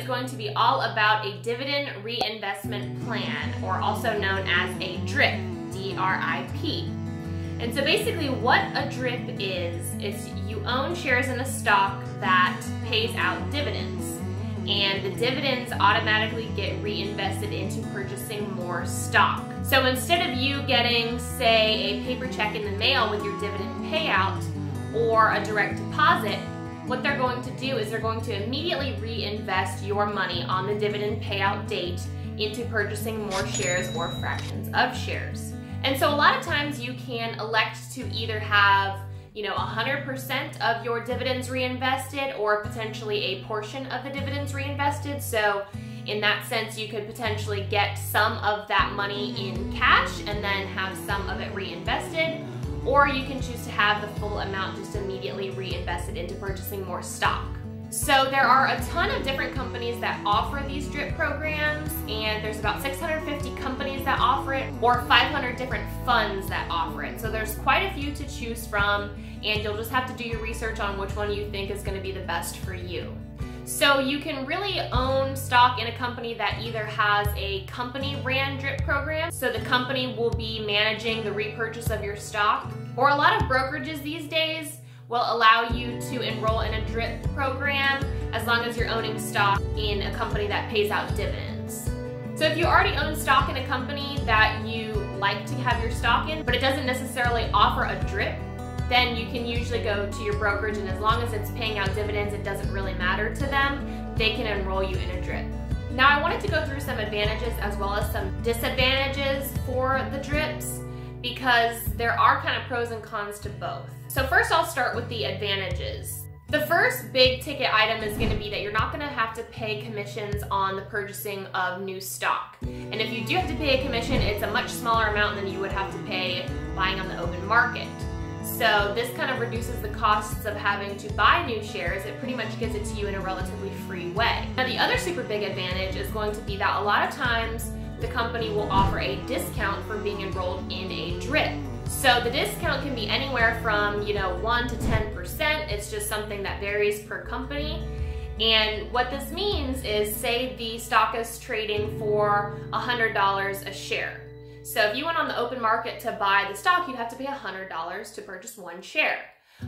is going to be all about a dividend reinvestment plan, or also known as a DRIP, D-R-I-P. And so basically what a DRIP is you own shares in a stock that pays out dividends. And the dividends automatically get reinvested into purchasing more stock. So instead of you getting, say, a paper check in the mail with your dividend payout or a direct deposit, what they're going to do is they're going to immediately reinvest your money on the dividend payout date into purchasing more shares or fractions of shares. And so a lot of times you can elect to either have 100% of your dividends reinvested, or potentially a portion of the dividends reinvested. So in that sense, you could potentially get some of that money in cash and then have some of it reinvested, or you can choose to have the full amount just immediately reinvested into purchasing more stock. So there are a ton of different companies that offer these DRIP programs, and there's about 650 companies that offer it, or 500 different funds that offer it. So there's quite a few to choose from, and you'll just have to do your research on which one you think is going to be the best for you. So you can really own stock in a company that either has a company-ran DRIP program, so the company will be managing the repurchase of your stock, or a lot of brokerages these days will allow you to enroll in a DRIP program as long as you're owning stock in a company that pays out dividends. So if you already own stock in a company that you like to have your stock in, but it doesn't necessarily offer a DRIP, then you can usually go to your brokerage, and as long as it's paying out dividends, it doesn't really matter to them. They can enroll you in a DRIP. Now I wanted to go through some advantages as well as some disadvantages for the DRIPs, because there are kind of pros and cons to both. So first I'll start with the advantages. The first big ticket item is going to be that you're not going to have to pay commissions on the purchasing of new stock. And if you do have to pay a commission, it's a much smaller amount than you would have to pay buying on the open market. So this kind of reduces the costs of having to buy new shares. It pretty much gives it to you in a relatively free way. Now the other super big advantage is going to be that a lot of times the company will offer a discount for being enrolled in a DRIP. So the discount can be anywhere from 1 to 10%. It's just something that varies per company. And what this means is, say the stock is trading for $100 a share. So if you went on the open market to buy the stock, you'd have to pay $100 to purchase one share.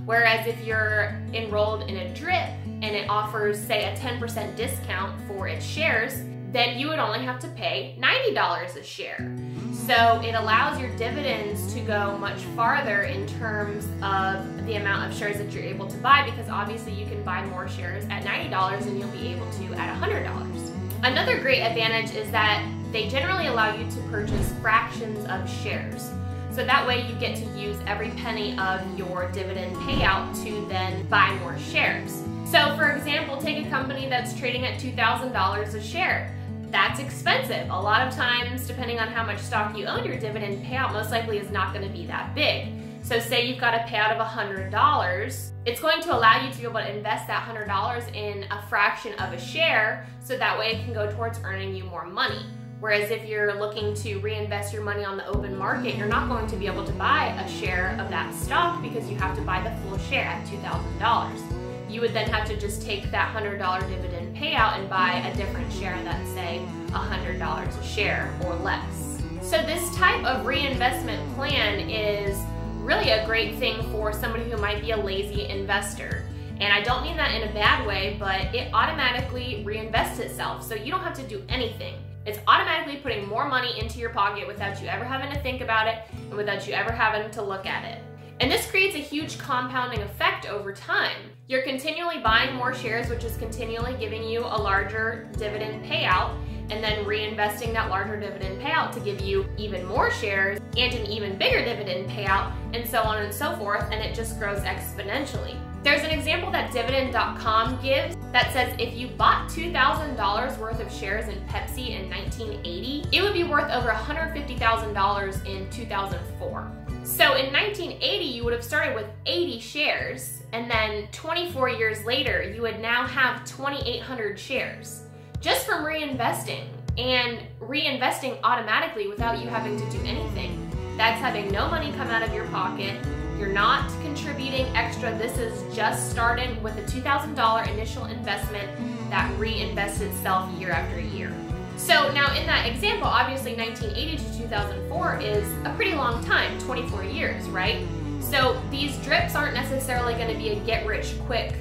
Whereas if you're enrolled in a DRIP and it offers, say, a 10% discount for its shares, then you would only have to pay $90 a share. So it allows your dividends to go much farther in terms of the amount of shares that you're able to buy, because obviously you can buy more shares at $90 than you'll be able to at $100. Another great advantage is that they generally allow you to purchase fractions of shares. So that way you get to use every penny of your dividend payout to then buy more shares. So for example, take a company that's trading at $2,000 a share. That's expensive. A lot of times, depending on how much stock you own, your dividend payout most likely is not going to be that big. So say you've got a payout of $100, it's going to allow you to be able to invest that $100 in a fraction of a share, so that way it can go towards earning you more money. Whereas if you're looking to reinvest your money on the open market, you're not going to be able to buy a share of that stock because you have to buy the full share at $2,000. You would then have to just take that $100 dividend payout and buy a different share that's, say, $100 a share or less. So this type of reinvestment plan is really a great thing for somebody who might be a lazy investor. And I don't mean that in a bad way, but it automatically reinvests itself, so you don't have to do anything. It's automatically putting more money into your pocket without you ever having to think about it and without you ever having to look at it. And this creates a huge compounding effect over time. You're continually buying more shares, which is continually giving you a larger dividend payout, and then reinvesting that larger dividend payout to give you even more shares and an even bigger dividend payout, and so on and so forth, and it just grows exponentially. There's an example that Dividend.com gives that says if you bought $2,000 worth of shares in Pepsi in 1980, it would be worth over $150,000 in 2004. So in 1980, you would have started with 80 shares, and then 24 years later, you would now have 2,800 shares just from reinvesting, and reinvesting automatically without you having to do anything. That's having no money come out of your pocket. You're not contributing extra. This is just starting with a $2,000 initial investment that reinvests itself year after year. So now in that example, obviously 1980 to 2004 is a pretty long time, 24 years, right? So these drips aren't necessarily going to be a get-rich-quick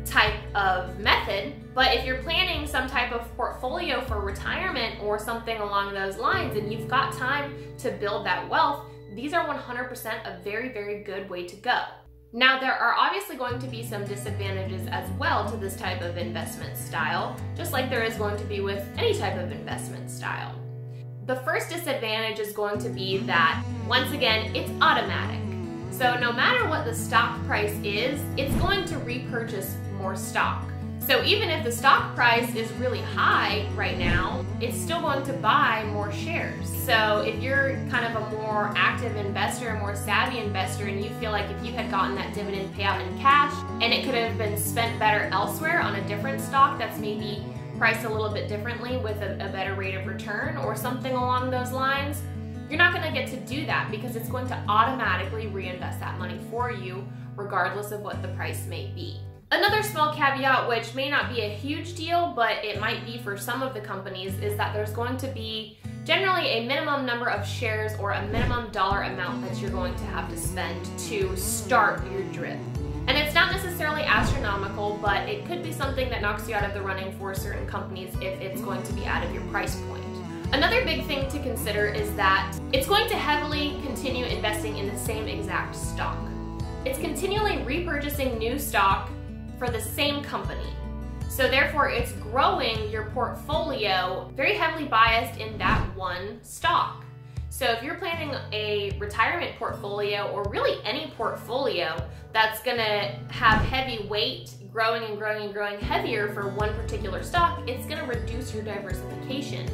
type of method, but if you're planning some type of portfolio for retirement or something along those lines and you've got time to build that wealth, these are 100% a very, very good way to go. Now, there are obviously going to be some disadvantages as well to this type of investment style, just like there is going to be with any type of investment style. The first disadvantage is going to be that, once again, it's automatic. So no matter what the stock price is, it's going to repurchase more stock. So even if the stock price is really high right now, it's still going to buy more shares. So if you're kind of a more active investor, a more savvy investor, and you feel like if you had gotten that dividend payout in cash and it could have been spent better elsewhere on a different stock that's maybe priced a little bit differently with a better rate of return or something along those lines, you're not going to get to do that because it's going to automatically reinvest that money for you regardless of what the price may be. Another small caveat, which may not be a huge deal, but it might be for some of the companies, is that there's going to be generally a minimum number of shares or a minimum dollar amount that you're going to have to spend to start your drip. And it's not necessarily astronomical, but it could be something that knocks you out of the running for certain companies if it's going to be out of your price point. Another big thing to consider is that it's going to heavily continue investing in the same exact stock. It's continually repurchasing new stock for the same company. So therefore it's growing your portfolio very heavily biased in that one stock. So if you're planning a retirement portfolio or really any portfolio that's gonna have heavy weight growing and growing and growing heavier for one particular stock, it's gonna reduce your diversification.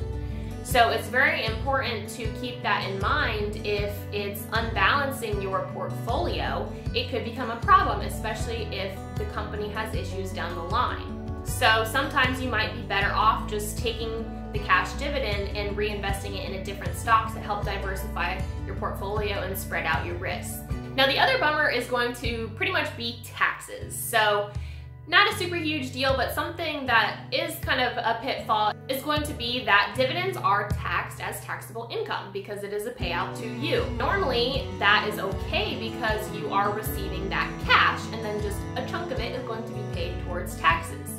So it's very important to keep that in mind. If it's unbalancing your portfolio, it could become a problem, especially if the company has issues down the line. So sometimes you might be better off just taking the cash dividend and reinvesting it in a different stock to help diversify your portfolio and spread out your risk. Now the other bummer is going to pretty much be taxes. So not a super huge deal, but something that is kind of a pitfall is going to be that dividends are taxed as taxable income because it is a payout to you. Normally, that is okay because you are receiving that cash and then just a chunk of it is going to be paid towards taxes.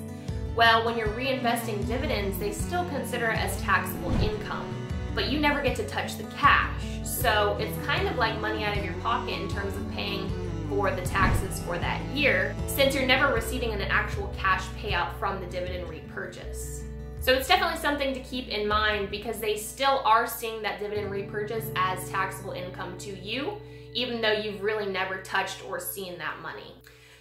Well, when you're reinvesting dividends, they still consider it as taxable income, but you never get to touch the cash. So it's kind of like money out of your pocket in terms of paying for the taxes for that year, since you're never receiving an actual cash payout from the dividend repurchase. So it's definitely something to keep in mind because they still are seeing that dividend repurchase as taxable income to you, even though you've really never touched or seen that money.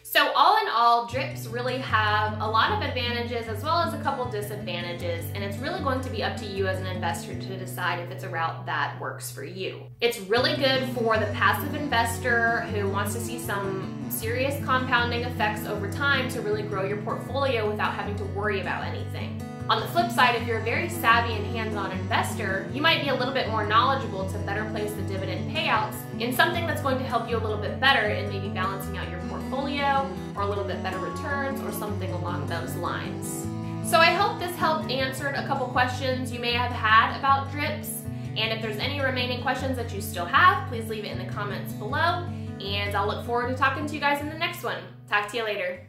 So all in all, drips really have a lot of advantages as well as a couple disadvantages, and it's really going to be up to you as an investor to decide if it's a route that works for you. It's really good for the passive investor who wants to see some serious compounding effects over time to really grow your portfolio without having to worry about anything. On the flip side, if you're a very savvy and hands-on investor, you might be a little bit more knowledgeable to better place the dividend payouts in something that's going to help you a little bit better in maybe balancing out your portfolio or a little bit better returns or something along those lines. So I hope this helped answered a couple questions you may have had about drips. And if there's any remaining questions that you still have, please leave it in the comments below. And I'll look forward to talking to you guys in the next one. Talk to you later.